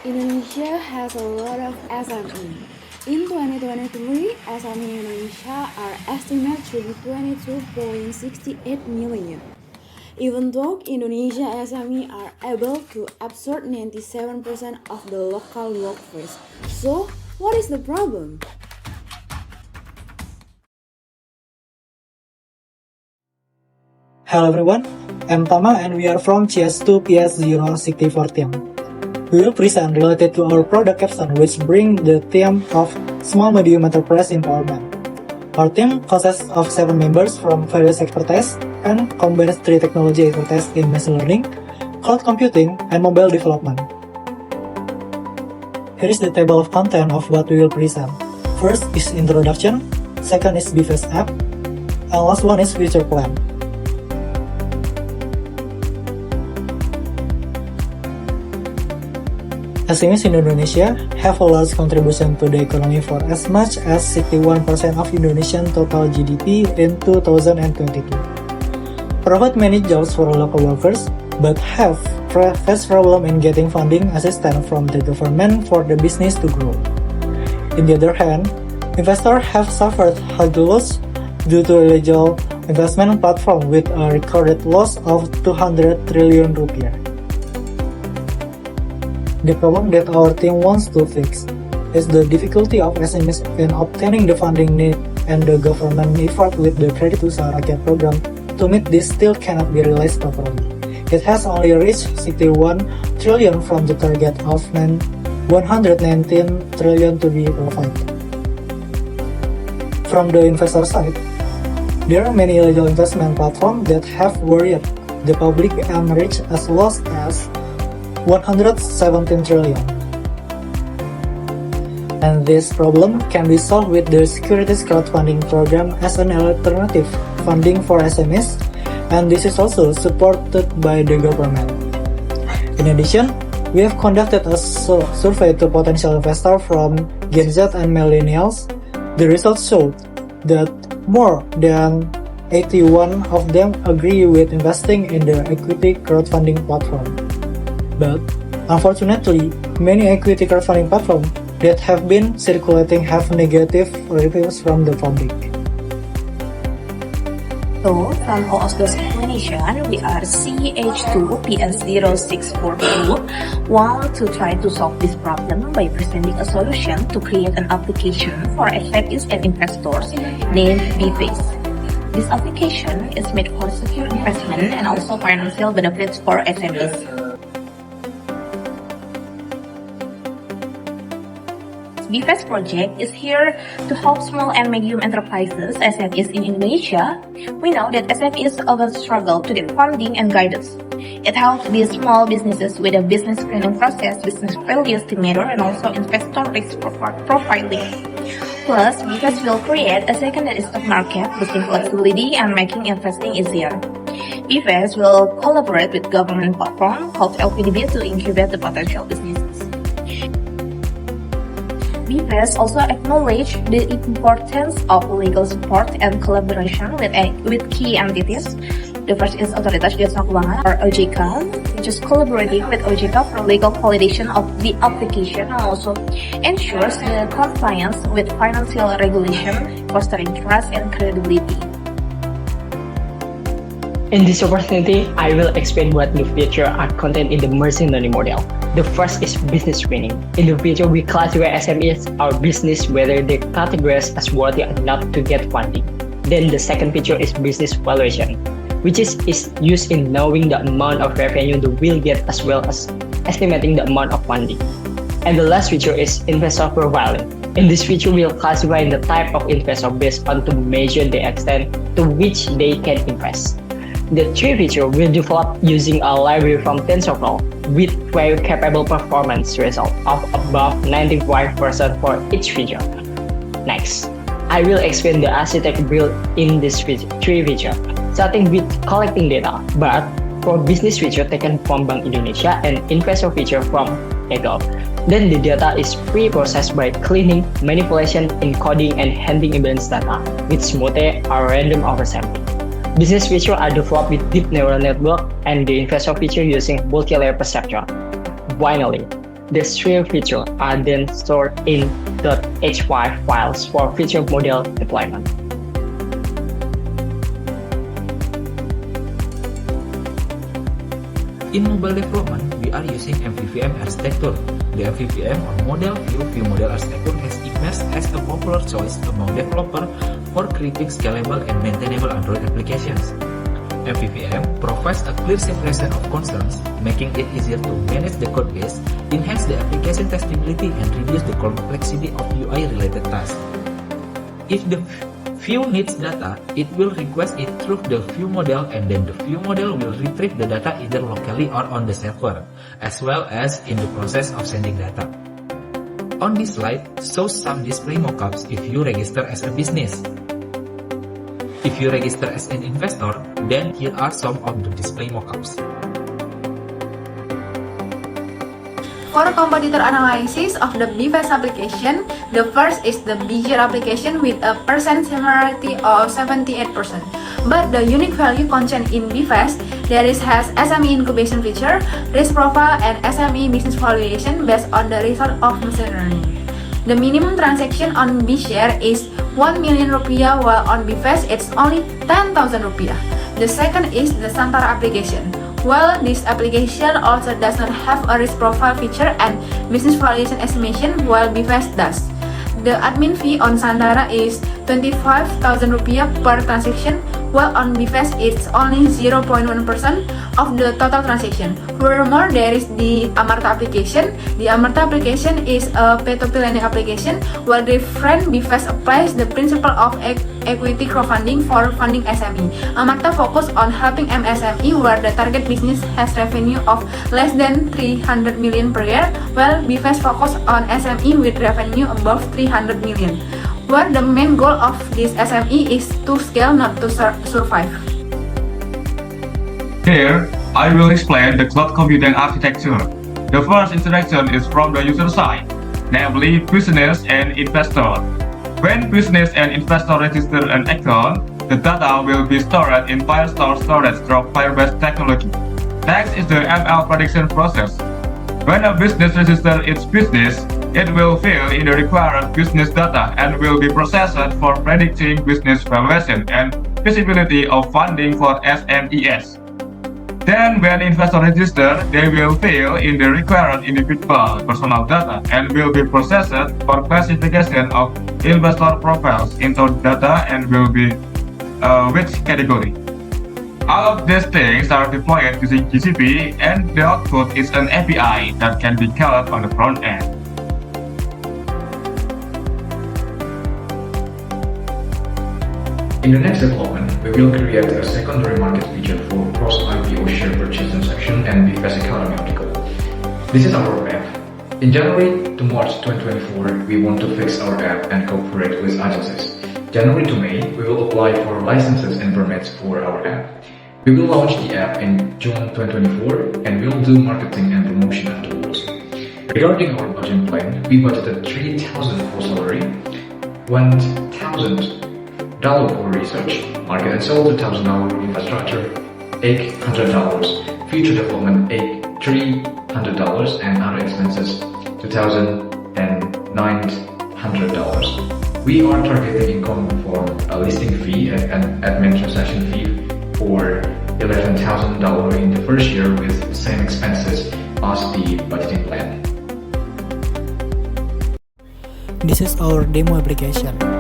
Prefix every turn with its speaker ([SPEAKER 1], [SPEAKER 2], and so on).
[SPEAKER 1] Indonesia has a lot of SME. In 2023, SME in Indonesia are estimated to be 22.68 million. Even though Indonesia SME are able to absorb 97% of the local workforce. So, what is the problem?
[SPEAKER 2] Hello everyone, I'm Tama and we are from CS2 PS064 team. We will present related to our product capstone which bring the theme of small medium enterprise empowerment. Our team consists of 7 members from various expertise and combines 3 technology expertise in machine learning, cloud computing, and mobile development. Here is the table of content of what we will present. First is introduction, second is BFast app, and last one is future plan. SMEs in Indonesia have a large contribution to the economy for as much as 61% of Indonesian total GDP in 2022. Provide many jobs for local workers, but have face problem in getting funding assistance from the government for the business to grow. On the other hand, investors have suffered high loss due to illegal investment platform with a recorded loss of 200 trillion rupiah. The problem that our team wants to fix is the difficulty of SMEs in obtaining the funding need and the government effort with the Credit Usaha Rakyat program to meet this still cannot be realized properly. It has only reached 61 trillion from the target of 119 trillion to be provided. From the investor side, there are many illegal investment platforms that have worried the public and reached as low as 117 trillion. And this problem can be solved with the Securities Crowdfunding Program as an alternative funding for SMEs, and this is also supported by the government. In addition, we have conducted a survey to potential investors from Gen Z and millennials. The results showed that more than 81 of them agree with investing in the equity crowdfunding platform. But, unfortunately, many equity crowdfunding platforms that have been circulating have negative reviews from the public.
[SPEAKER 3] So, from all of those explanation, we are CH2 PS0642 want to try to solve this problem by presenting a solution to create an application for SMEs and investors named BFast. This application is made for secure investment and also financial benefits for SMEs. BFast project is here to help small and medium enterprises (SMEs) in Indonesia. We know that SMEs often struggle to get funding and guidance. It helps these small businesses with a business screening process, business value estimator, and also investor risk profiling. Plus, BFast will create a secondary stock market, boosting flexibility and making investing easier. BFast will collaborate with government platform called LPDB to incubate the potential businesses. BFast also acknowledge the importance of legal support and collaboration with key entities. The first is Otoritas Jasa Keuangan or OJK, which is collaborating with OJK for legal validation of the application and also ensures the compliance with financial regulation, fostering trust and credibility.
[SPEAKER 4] In this opportunity, I will explain what new features are contained in the machine learning model. The first is business screening. In the future, we classify SMEs or business whether they categorize as worthy or not to get funding. Then the second feature is business valuation, which is used in knowing the amount of revenue they will get as well as estimating the amount of funding. And the last feature is investor profiling. In this feature, we will classify the type of investor based on to measure the extent to which they can invest. The three features will develop using a library from TensorFlow with very capable performance result of above 95% for each feature. Next, I will explain the architecture built in this three features, starting with collecting data, but for business feature taken from Bank Indonesia and investor feature from Ego. Then the data is pre-processed by cleaning, manipulation, encoding, and handling imbalance data with smooth or random oversampling. Business features are developed with deep neural network and the investor feature using multi-layer perceptron. Finally, The stream features are then stored in .hy files for future model deployment.
[SPEAKER 5] In mobile development, we are using MVVM architecture. The MVVM or Model View Model architecture has emerged as a popular choice among developers for creating scalable and maintainable Android applications. MVVM provides a clear separation of concerns, making it easier to manage the code base, enhance the application testability, and reduce the complexity of UI-related tasks. If the view needs data, it will request it through the view model, and then the view model will retrieve the data either locally or on the server, as well as in the process of sending data. On this slide shows some display mockups if you register as a business. If you register as an investor, then here are some of the display mockups.
[SPEAKER 6] For competitor analysis of the BFast application, the first is the Bezier application with a percent similarity of 78%. But the unique value content in BFast that is has SME incubation feature, risk profile, and SME business valuation based on the result of machine learning. The minimum transaction on Bezier is 1 million rupiah, while on BFast it's only 10,000 rupiah. The second is the Santara application. While this application also does not have a risk profile feature and business valuation estimation, while BFast does. The admin fee on Santara is 25,000 rupiah per transaction, while on BFast it's only 0.1% of the total transaction. Furthermore, there is the Amarta application. The Amarta application is a P2P lending application, while different BFast applies the principle of equity crowdfunding for funding SME. Amarta focus on helping MSME where the target business has revenue of less than 300 million per year, while BFast focus on SME with revenue above 300 million, where the main goal of this SME is to scale, not to survive.
[SPEAKER 7] Here, I will explain the cloud computing architecture. The first interaction is from the user side, namely business and investor. When business and investor register an account, the data will be stored in Firestore storage through Firebase technology. Next is the ML prediction process. When a business registers its business, it will fill in the required business data and will be processed for predicting business valuation and feasibility of funding for SMEs. Then when investor register, they will fill in the required individual personal data and will be processed for classification of investor profiles into data and will be which category. All of these things are deployed using GCP, and the output is an API that can be called on the front end.
[SPEAKER 8] In the next development, we will create a secondary market feature for cross-IPO share purchase transaction and BFast Academy article. This is our roadmap. In January to March 2024, we want to fix our app and cooperate with agencies. January to May, we will apply for licenses and permits for our app. We will launch the app in June 2024 and we will do marketing and promotion afterwards. Regarding our budget plan, we budgeted 3,000 for salary, 1,000 for research, market and sell $2,000 infrastructure, $800, future development $300, and other expenses $2,900. We are targeting income from a listing fee and admin transaction fee for $11,000 in the first year with the same expenses as the budgeting plan.
[SPEAKER 2] This is our demo application.